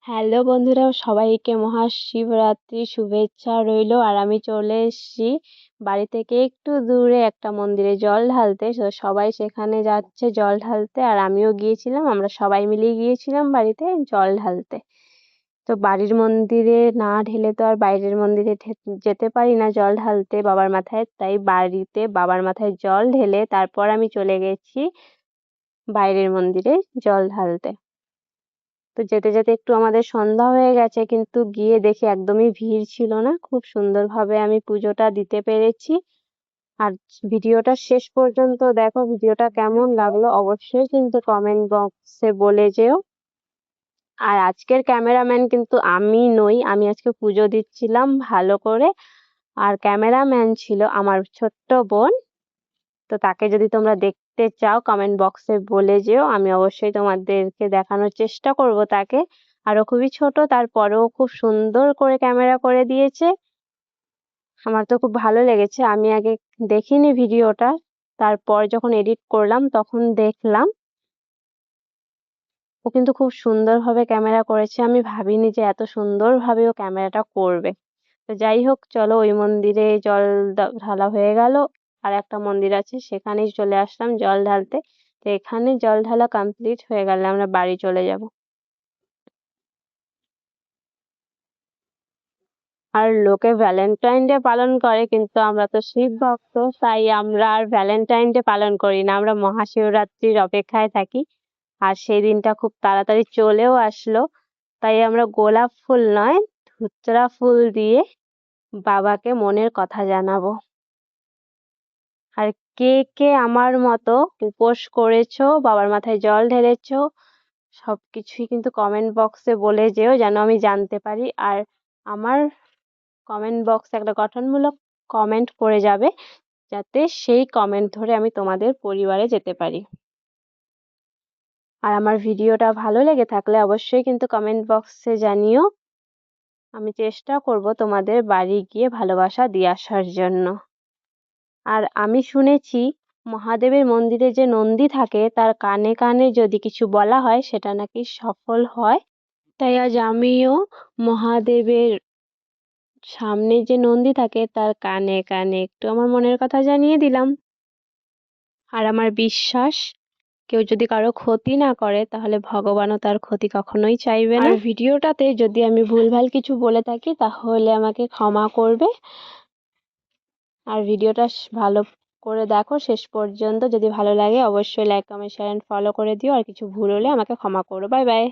Hello বন্ধুরা, সবাইকে মহাশিবরাত্রির শুভেচ্ছা রইলো। আর আমি চলে এসেছি বাড়ি থেকে একটু দূরে একটা মন্দিরে জল ঢালতে। তো সবাই সেখানে যাচ্ছে জল ঢালতে, আর আমিও গিয়েছিলাম। আমরা সবাই মিলে গিয়েছিলাম বাড়িতে জল ঢালতে। তো বাড়ির মন্দিরে না ঢেলে তো আর বাইরের মন্দিরে যেতে পারি না জল ঢালতে বাবার মাথায়, তাই বাড়িতে বাবার মাথায় জল ঢেলে তারপর আমি চলে গেছি বাইরের মন্দিরে জল ঢালতে। তো যেতে যেতে একটু আমাদের সন্ধ্যা হয়ে গেছে, কিন্তু গিয়ে দেখি একদমই ভিড় ছিল না। খুব সুন্দরভাবে আমি পুজোটা দিতে পেরেছি। আর ভিডিওটা শেষ পর্যন্ত দেখো, ভিডিওটা কেমন লাগলো অবশ্যই কিন্তু কমেন্ট বক্সে বলে যেও। আর আজকের ক্যামেরাম্যান কিন্তু আমি নই, আমি আজকে পুজো দিচ্ছিলাম ভালো করে। আর ক্যামেরাম্যান ছিল আমার ছোট্ট বোন। তো তাকে যদি তোমরা দেখতে চাও কমেন্ট বক্সে বলে যেও, আমি অবশ্যই তোমাদেরকে দেখানোর চেষ্টা করব তাকে। আর ও খুবই ছোট, তারপরেও খুব সুন্দর করে ক্যামেরা করে দিয়েছে। আমার তো খুব ভালো লেগেছে। আমি আগে দেখিনি ভিডিওটা, তারপর যখন এডিট করলাম তখন দেখলাম। ও কিন্তু খুব সুন্দরভাবে ক্যামেরা করেছে, আমি ভাবিনি যে এত সুন্দরভাবে ও ক্যামেরাটা করবে। তো যাই হোক, চলো ওই মন্দিরে জল ঢালা হয়ে গেল। আর একটা মন্দির আছে সেখানেই চলে আসলাম জল ঢালতে। তো এখানে জল ঢালা কমপ্লিট হয়ে গেলে আমরা বাড়ি চলে যাব। আর লোকে ভ্যালেন্টাইন ডে পালন করে, কিন্তু আমরা তো শিব ভক্ত, তাই আমরা আর ভ্যালেন্টাইন ডে পালন করি না। আমরা মহাশিবরাত্রির অপেক্ষায় থাকি। আর সেই দিনটা খুব তাড়াতাড়ি চলেও আসলো, তাই আমরা গোলাপ ফুল নয়, ধুতরা ফুল দিয়ে বাবাকে মনের কথা জানাবো। আর কে কে আমার মতো উপোস করেছো, বাবার মাথায় জল ঢেলেছো, সবকিছুই কিন্তু কমেন্ট বক্সে বলে যেও, যেন আমি জানতে পারি। আর আমার কমেন্ট বক্সে একটা গঠনমূলক কমেন্ট করে যাবে, যাতে সেই কমেন্ট ধরে আমি তোমাদের পরিবারে যেতে পারি। আর আমার ভিডিওটা ভালো লেগে থাকলে অবশ্যই কিন্তু কমেন্ট বক্সে জানিও। আমি চেষ্টা করব তোমাদের বাড়ি গিয়ে ভালোবাসা দিয়ে আসার জন্য। আর আমি শুনেছি মহাদেবের মন্দিরে যে নন্দী থাকে তার কানে কানে যদি কিছু বলা হয় সেটা নাকি সফল হয়। তাই আজ আমিও মহাদেবের সামনে যে নন্দী থাকে তার কানে কানে একটু আমার মনের কথা জানিয়ে দিলাম। আর আমার বিশ্বাস, কেউ যদি কারো ক্ষতি না করে তাহলে ভগবানও তার ক্ষতি কখনোই চাইবে না। আর ভিডিওটাতে যদি আমি ভুলভাল কিছু বলে থাকি তাহলে আমাকে ক্ষমা করবে। আর ভিডিওটা ভালো করে দেখো শেষ পর্যন্ত। যদি ভালো লাগে অবশ্যই like comment share and follow করে দিও। আর কিছু ভুল হলে আমাকে ক্ষমা করো। Bye by.